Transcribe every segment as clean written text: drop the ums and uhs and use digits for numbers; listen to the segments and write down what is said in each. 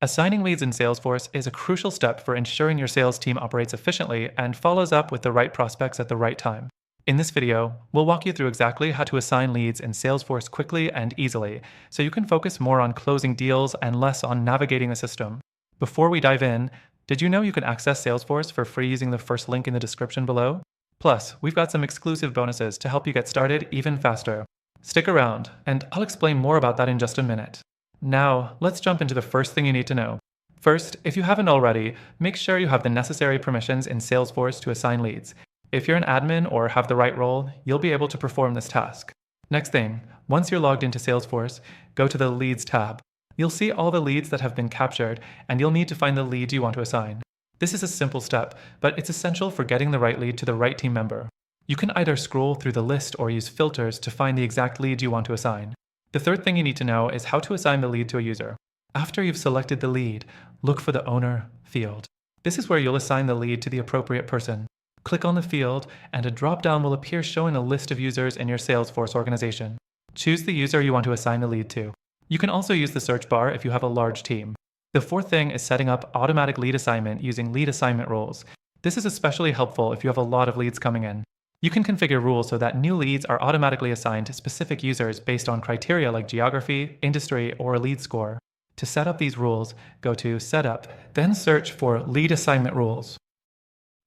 Assigning leads in Salesforce is a crucial step for ensuring your sales team operates efficiently and follows up with the right prospects at the right time. In this video, we'll walk you through exactly how to assign leads in Salesforce quickly and easily, so you can focus more on closing deals and less on navigating the system. Before we dive in, did you know you can access Salesforce for free using the first link in the description below? Plus, we've got some exclusive bonuses to help you get started even faster. Stick around, and I'll explain more about that in just a minute. Now, let's jump into the first thing you need to know. First, if you haven't already, make sure you have the necessary permissions in Salesforce to assign leads. If you're an admin or have the right role, you'll be able to perform this task. Next thing, once you're logged into Salesforce, go to the Leads tab. You'll see all the leads that have been captured, and you'll need to find the lead you want to assign. This is a simple step, but it's essential for getting the right lead to the right team member. You can either scroll through the list or use filters to find the exact lead you want to assign. The third thing you need to know is how to assign the lead to a user. After you've selected the lead, look for the Owner field. This is where you'll assign the lead to the appropriate person. Click on the field, and a drop-down will appear showing a list of users in your Salesforce organization. Choose the user you want to assign the lead to. You can also use the search bar if you have a large team. The fourth thing is setting up automatic lead assignment using lead assignment rules. This is especially helpful if you have a lot of leads coming in. You can configure rules so that new leads are automatically assigned to specific users based on criteria like geography, industry, or lead score. To set up these rules, go to Setup, then search for Lead Assignment Rules.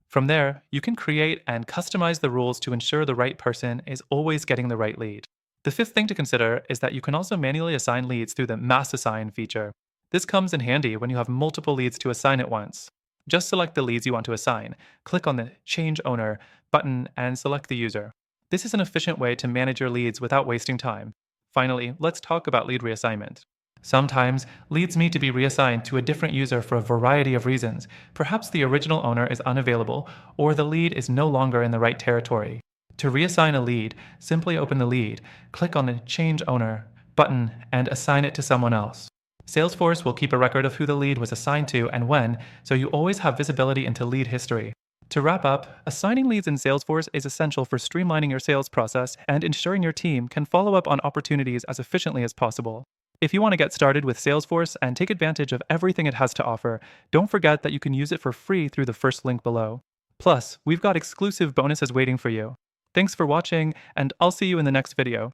From there, you can create and customize the rules to ensure the right person is always getting the right lead. The fifth thing to consider is that you can also manually assign leads through the Mass Assign feature. This comes in handy when you have multiple leads to assign at once. Just select the leads you want to assign, click on the Change Owner button, and select the user. This is an efficient way to manage your leads without wasting time. Finally, let's talk about lead reassignment. Sometimes, leads need to be reassigned to a different user for a variety of reasons. Perhaps the original owner is unavailable, or the lead is no longer in the right territory. To reassign a lead, simply open the lead, click on the Change Owner button, and assign it to someone else. Salesforce will keep a record of who the lead was assigned to and when, so you always have visibility into lead history. To wrap up, assigning leads in Salesforce is essential for streamlining your sales process and ensuring your team can follow up on opportunities as efficiently as possible. If you want to get started with Salesforce and take advantage of everything it has to offer, don't forget that you can use it for free through the first link below. Plus, we've got exclusive bonuses waiting for you. Thanks for watching, and I'll see you in the next video.